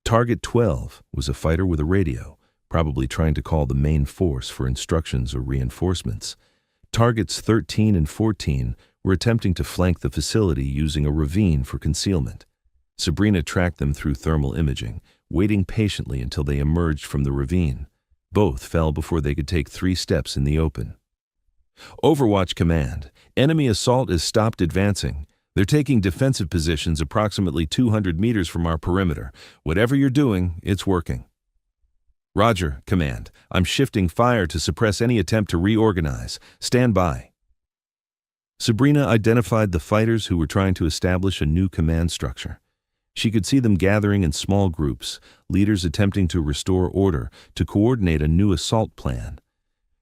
Target 12 was a fighter with a radio, probably trying to call the main force for instructions or reinforcements. Targets 13 and 14 were attempting to flank the facility using a ravine for concealment. Sabrina tracked them through thermal imaging, waiting patiently until they emerged from the ravine. Both fell before they could take 3 steps in the open. "Overwatch command. Enemy assault has stopped advancing. They're taking defensive positions approximately 200 meters from our perimeter. Whatever you're doing, it's working." "Roger, command. I'm shifting fire to suppress any attempt to reorganize. Stand by." Sabrina identified the fighters who were trying to establish a new command structure. She could see them gathering in small groups, leaders attempting to restore order, to coordinate a new assault plan.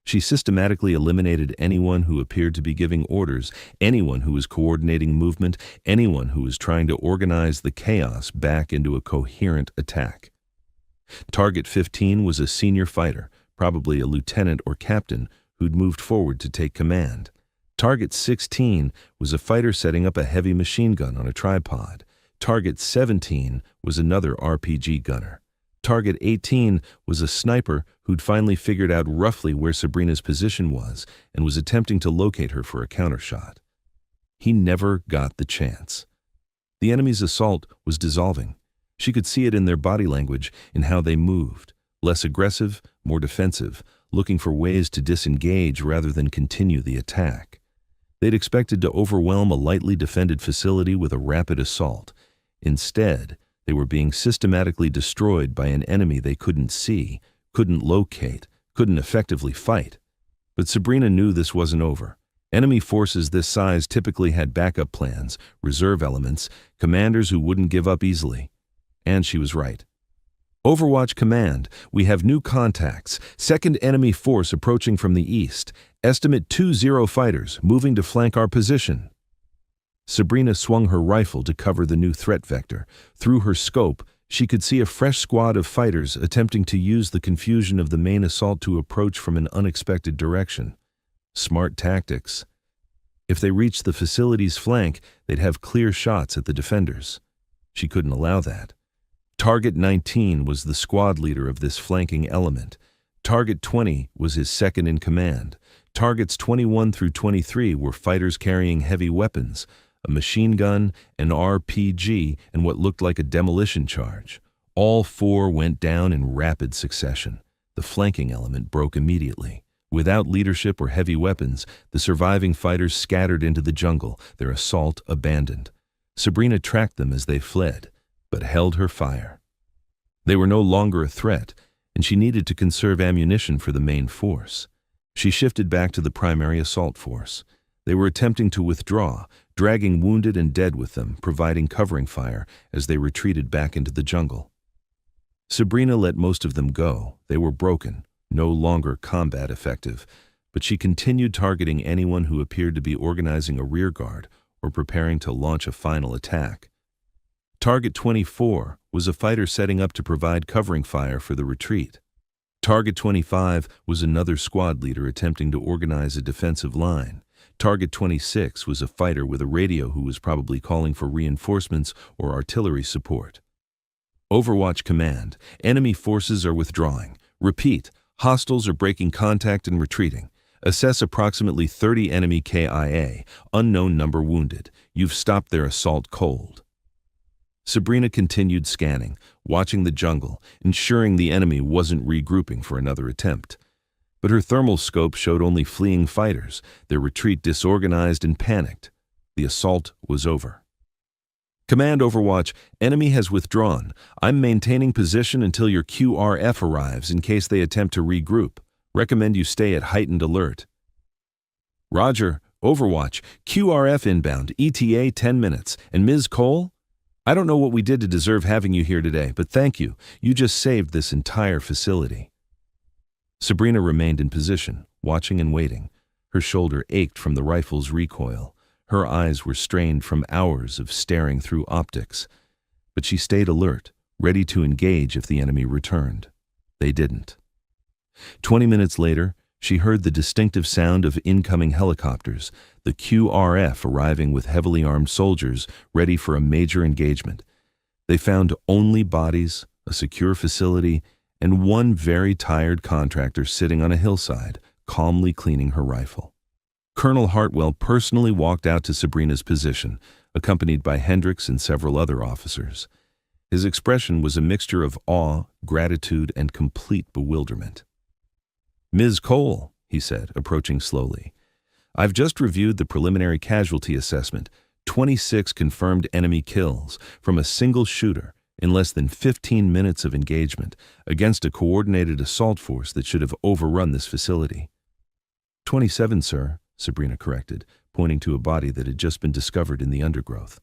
She systematically eliminated anyone who appeared to be giving orders, anyone who was coordinating movement, anyone who was trying to organize the chaos back into a coherent attack. Target 15 was a senior fighter, probably a lieutenant or captain, who'd moved forward to take command. Target 16 was a fighter setting up a heavy machine gun on a tripod. Target 17 was another RPG gunner. Target 18 was a sniper who'd finally figured out roughly where Sabrina's position was and was attempting to locate her for a countershot. He never got the chance. The enemy's assault was dissolving. She could see it in their body language, in how they moved, less aggressive, more defensive, looking for ways to disengage rather than continue the attack. They'd expected to overwhelm a lightly defended facility with a rapid assault. Instead, they were being systematically destroyed by an enemy they couldn't see, couldn't locate, couldn't effectively fight. But Sabrina knew this wasn't over. Enemy forces this size typically had backup plans, reserve elements, commanders who wouldn't give up easily. And she was right. Overwatch Command, we have new contacts. Second enemy force approaching from the east. Estimate 20 fighters moving to flank our position. Sabrina swung her rifle to cover the new threat vector. Through her scope, she could see a fresh squad of fighters attempting to use the confusion of the main assault to approach from an unexpected direction. Smart tactics. If they reached the facility's flank, they'd have clear shots at the defenders. She couldn't allow that. Target 19 was the squad leader of this flanking element. Target 20 was his second in command. Targets 21 through 23 were fighters carrying heavy weapons, a machine gun, an RPG, and what looked like a demolition charge. All four went down in rapid succession. The flanking element broke immediately. Without leadership or heavy weapons, the surviving fighters scattered into the jungle, their assault abandoned. Sabrina tracked them as they fled, but held her fire. They were no longer a threat, and she needed to conserve ammunition for the main force. She shifted back to the primary assault force. They were attempting to withdraw, dragging wounded and dead with them, providing covering fire as they retreated back into the jungle. Sabrina let most of them go. They were broken, no longer combat effective, but she continued targeting anyone who appeared to be organizing a rearguard or preparing to launch a final attack. Target 24 was a fighter setting up to provide covering fire for the retreat. Target 25 was another squad leader attempting to organize a defensive line. Target 26 was a fighter with a radio who was probably calling for reinforcements or artillery support. Overwatch Command, enemy forces are withdrawing. Repeat, hostiles are breaking contact and retreating. Assess approximately 30 enemy KIA, unknown number wounded. You've stopped their assault cold. Sabrina continued scanning, watching the jungle, ensuring the enemy wasn't regrouping for another attempt. But her thermal scope showed only fleeing fighters, their retreat disorganized and panicked. The assault was over. Command Overwatch, enemy has withdrawn. I'm maintaining position until your QRF arrives in case they attempt to regroup. Recommend you stay at heightened alert. Roger, Overwatch, QRF inbound, ETA 10 minutes. And Ms. Cole? I don't know what we did to deserve having you here today, but thank you. You just saved this entire facility. Sabrina remained in position, watching and waiting. Her shoulder ached from the rifle's recoil. Her eyes were strained from hours of staring through optics. But she stayed alert, ready to engage if the enemy returned. They didn't. 20 minutes later, she heard the distinctive sound of incoming helicopters, the QRF arriving with heavily armed soldiers ready for a major engagement. They found only bodies, a secure facility, and one very tired contractor sitting on a hillside, calmly cleaning her rifle. Colonel Hartwell personally walked out to Sabrina's position, accompanied by Hendricks and several other officers. His expression was a mixture of awe, gratitude, and complete bewilderment. Ms. Cole, he said, approaching slowly, I've just reviewed the preliminary casualty assessment, 26 confirmed enemy kills from a single shooter in less than 15 minutes of engagement against a coordinated assault force that should have overrun this facility. 27, sir, Sabrina corrected, pointing to a body that had just been discovered in the undergrowth.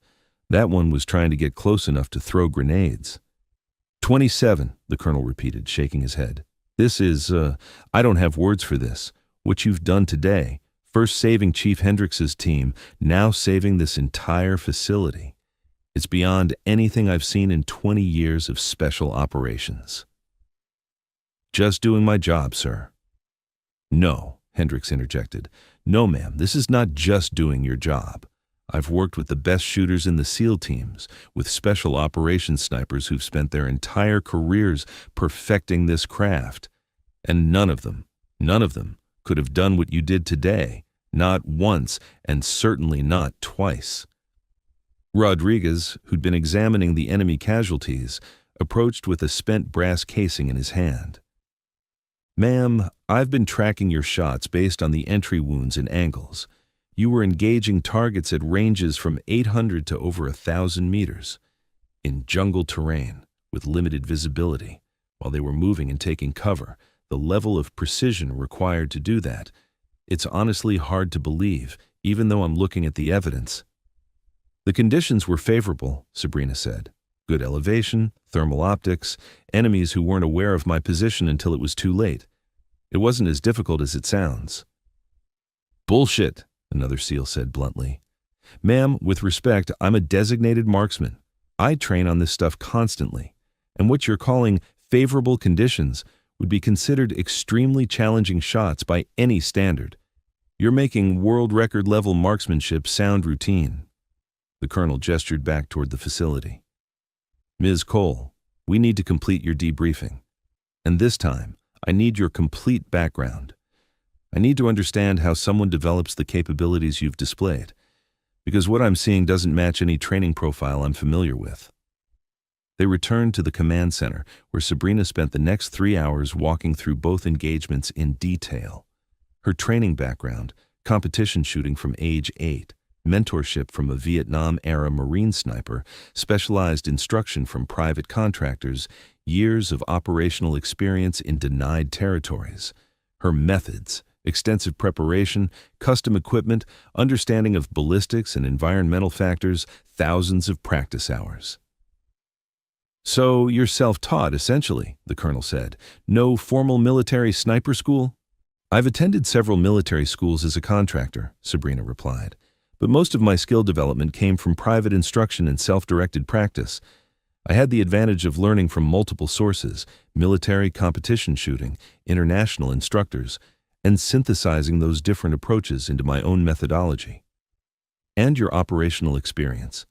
That one was trying to get close enough to throw grenades. 27, the colonel repeated, shaking his head. This is, I don't have words for this. What you've done today, first saving Chief Hendricks's team, now saving this entire facility. It's beyond anything I've seen in 20 years of special operations. Just doing my job, sir. No, Hendricks interjected. No, ma'am, this is not just doing your job. I've worked with the best shooters in the SEAL teams, with special operations snipers who've spent their entire careers perfecting this craft. And none of them could have done what you did today, not once, and certainly not twice. Rodriguez, who'd been examining the enemy casualties, approached with a spent brass casing in his hand. "Ma'am, I've been tracking your shots based on the entry wounds and angles. You were engaging targets at ranges from 800 to over 1,000 meters, in jungle terrain, with limited visibility, while they were moving and taking cover. The level of precision required to do that, it's honestly hard to believe, even though I'm looking at the evidence." "The conditions were favorable," Sabrina said. "Good elevation, thermal optics, enemies who weren't aware of my position until it was too late. It wasn't as difficult as it sounds." "Bullshit," another SEAL said bluntly. "Ma'am, with respect, I'm a designated marksman. I train on this stuff constantly, and what you're calling favorable conditions would be considered extremely challenging shots by any standard. You're making world record level marksmanship sound routine." The colonel gestured back toward the facility. "Ms. Cole, we need to complete your debriefing. And this time, I need your complete background. I need to understand how someone develops the capabilities you've displayed, because what I'm seeing doesn't match any training profile I'm familiar with." They returned to the command center, where Sabrina spent the next 3 hours walking through both engagements in detail. Her training background, competition shooting from age 8, mentorship from a Vietnam-era Marine sniper, specialized instruction from private contractors, years of operational experience in denied territories. Her methods, extensive preparation, custom equipment, understanding of ballistics and environmental factors, thousands of practice hours. "So you're self-taught, essentially," the colonel said. "No formal military sniper school?" "I've attended several military schools as a contractor," Sabrina replied. "But most of my skill development came from private instruction and self-directed practice. I had the advantage of learning from multiple sources, military competition shooting, international instructors, and synthesizing those different approaches into my own methodology. And your operational experience.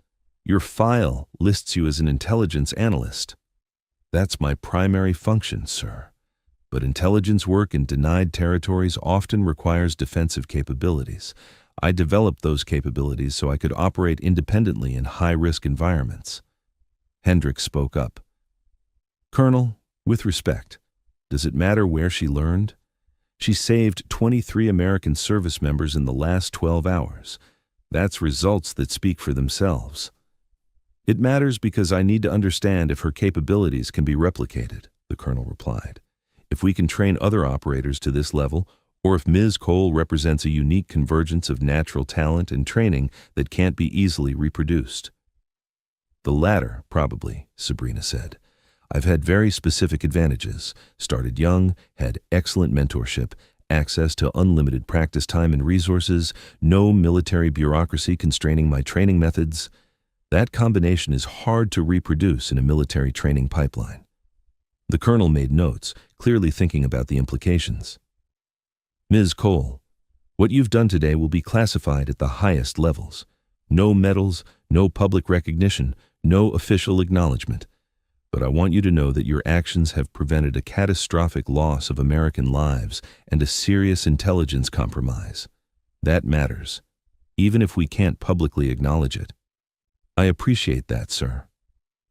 Your file lists you as an intelligence analyst." "That's my primary function, sir. But intelligence work in denied territories often requires defensive capabilities. I developed those capabilities so I could operate independently in high-risk environments." Hendricks spoke up. "Colonel, with respect, does it matter where she learned? She saved 23 American service members in the last 12 hours. That's results that speak for themselves." "It matters because I need to understand if her capabilities can be replicated," the colonel replied. "If we can train other operators to this level, or if Ms. Cole represents a unique convergence of natural talent and training that can't be easily reproduced." "The latter, probably," Sabrina said. "I've had very specific advantages, started young, had excellent mentorship, access to unlimited practice time and resources, no military bureaucracy constraining my training methods. That combination is hard to reproduce in a military training pipeline." The colonel made notes, clearly thinking about the implications. "Ms. Cole, what you've done today will be classified at the highest levels. No medals, no public recognition, no official acknowledgement. But I want you to know that your actions have prevented a catastrophic loss of American lives and a serious intelligence compromise. That matters, even if we can't publicly acknowledge it." "I appreciate that, sir.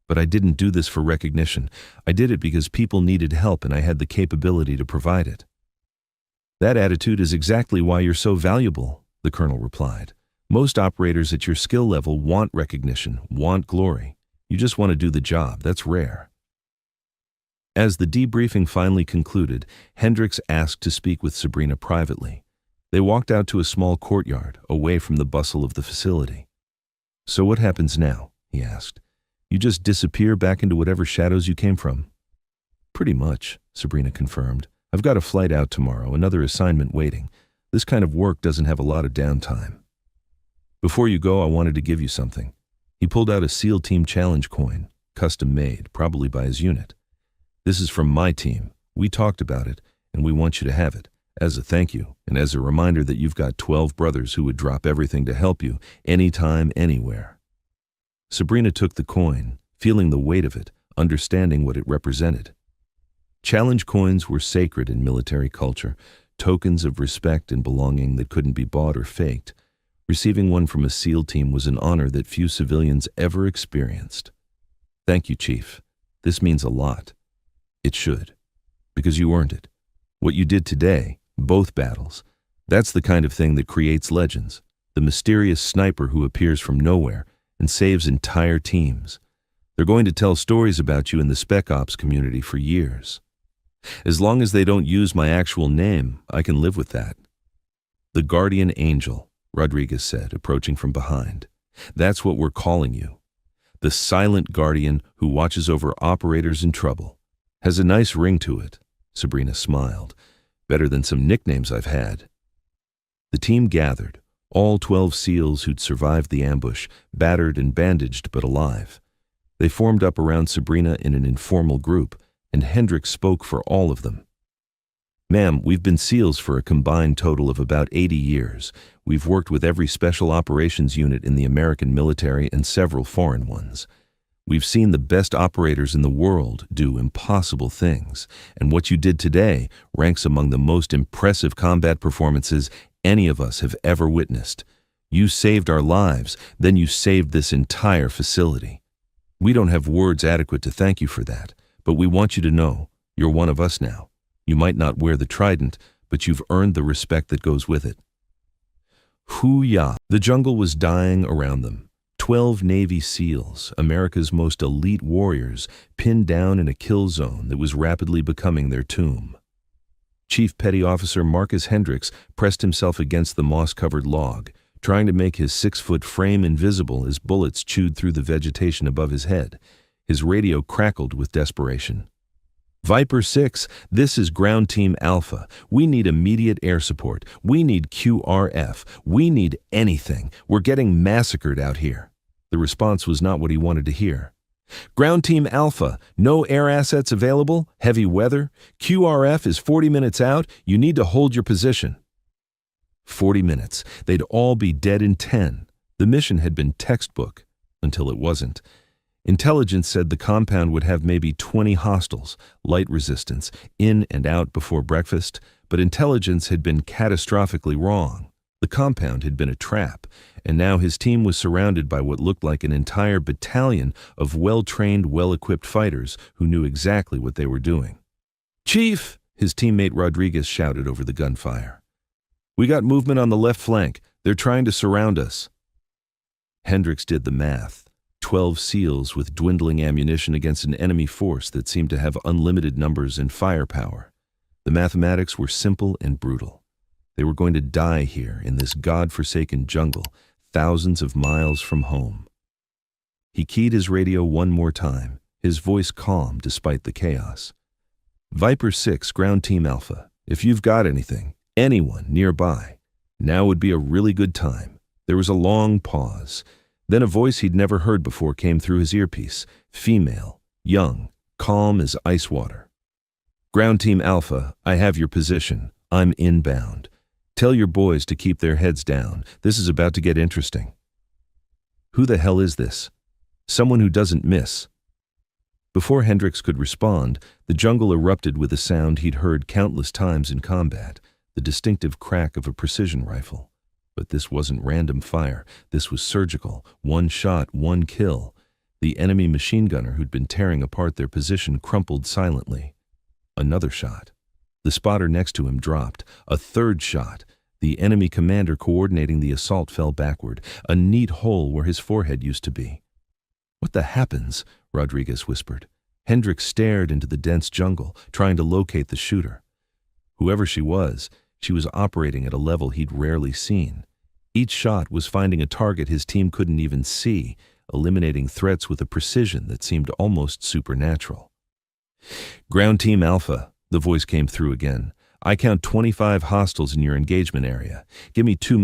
But I didn't do this for recognition. I did it because people needed help and I had the capability to provide it." "That attitude is exactly why you're so valuable," the colonel replied. "Most operators at your skill level want recognition, want glory. You just want to do the job. That's rare." As the debriefing finally concluded, Hendricks asked to speak with Sabrina privately. They walked out to a small courtyard, away from the bustle of the facility. "So what happens now?" he asked. "You just disappear back into whatever shadows you came from?" "Pretty much," Sabrina confirmed. "I've got a flight out tomorrow, another assignment waiting. This kind of work doesn't have a lot of downtime. Before you go, I wanted to give you something." He pulled out a SEAL Team Challenge coin, custom made, probably by his unit. "This is from my team. We talked about it, and we want you to have it, as a thank you, and as a reminder that you've got 12 brothers who would drop everything to help you, anytime, anywhere." Sabrina took the coin, feeling the weight of it, understanding what it represented. Challenge coins were sacred in military culture, tokens of respect and belonging that couldn't be bought or faked. Receiving one from a SEAL team was an honor that few civilians ever experienced. Thank you, Chief. This means a lot. It should, because you earned it. What you did today, both battles, that's the kind of thing that creates legends. The mysterious sniper who appears from nowhere and saves entire teams. They're going to tell stories about you in the Spec Ops community for years. As long as they don't use my actual name, I can live with that. The Guardian Angel, Rodriguez said, approaching from behind. That's what we're calling you. The silent guardian who watches over operators in trouble. Has a nice ring to it, Sabrina smiled. Better than some nicknames I've had. The team gathered, all 12 SEALs who'd survived the ambush, battered and bandaged but alive. They formed up around Sabrina in an informal group, and Hendricks spoke for all of them. Ma'am, we've been SEALs for a combined total of about 80 years. We've worked with every special operations unit in the American military and several foreign ones. We've seen the best operators in the world do impossible things, and what you did today ranks among the most impressive combat performances any of us have ever witnessed. You saved our lives, then you saved this entire facility. We don't have words adequate to thank you for that, but we want you to know you're one of us now. You might not wear the trident, but you've earned the respect that goes with it. Hoo-yah! The jungle was dying around them. 12 Navy SEALs, America's most elite warriors, pinned down in a kill zone that was rapidly becoming their tomb. Chief Petty Officer Marcus Hendricks pressed himself against the moss-covered log, trying to make his 6-foot frame invisible as bullets chewed through the vegetation above his head. His radio crackled with desperation. Viper 6, this is Ground Team Alpha. We need immediate air support. We need QRF. We need anything. We're getting massacred out here. The response was not what he wanted to hear. Ground Team Alpha, no air assets available, heavy weather. QRF is 40 minutes out. You need to hold your position. 40 minutes. They'd all be dead in 10. The mission had been textbook, until it wasn't. Intelligence said the compound would have maybe 20 hostiles, light resistance, in and out before breakfast, but intelligence had been catastrophically wrong. The compound had been a trap, and now his team was surrounded by what looked like an entire battalion of well-trained, well-equipped fighters who knew exactly what they were doing. "Chief!" his teammate Rodriguez shouted over the gunfire. "We got movement on the left flank. They're trying to surround us." Hendricks did the math. 12 SEALs with dwindling ammunition against an enemy force that seemed to have unlimited numbers and firepower. The mathematics were simple and brutal. They were going to die here in this God-forsaken jungle, thousands of miles from home. He keyed his radio one more time, his voice calm despite the chaos. Viper 6, Ground Team Alpha, if you've got anything, anyone nearby, now would be a really good time. There was a long pause. Then a voice he'd never heard before came through his earpiece, female, young, calm as ice water. "Ground Team Alpha, I have your position. I'm inbound. Tell your boys to keep their heads down. This is about to get interesting." Who the hell is this? Someone who doesn't miss. Before Hendricks could respond, the jungle erupted with a sound he'd heard countless times in combat, the distinctive crack of a precision rifle. But this wasn't random fire. This was surgical. One shot, one kill. The enemy machine gunner who'd been tearing apart their position crumpled silently. Another shot. The spotter next to him dropped. A third shot. The enemy commander coordinating the assault fell backward, a neat hole where his forehead used to be. "What the happens?" Rodriguez whispered. Hendricks stared into the dense jungle, trying to locate the shooter. Whoever she was operating at a level he'd rarely seen. Each shot was finding a target his team couldn't even see, eliminating threats with a precision that seemed almost supernatural. "Ground Team Alpha," the voice came through again. "I count 25 hostiles in your engagement area. Give me 2 minutes.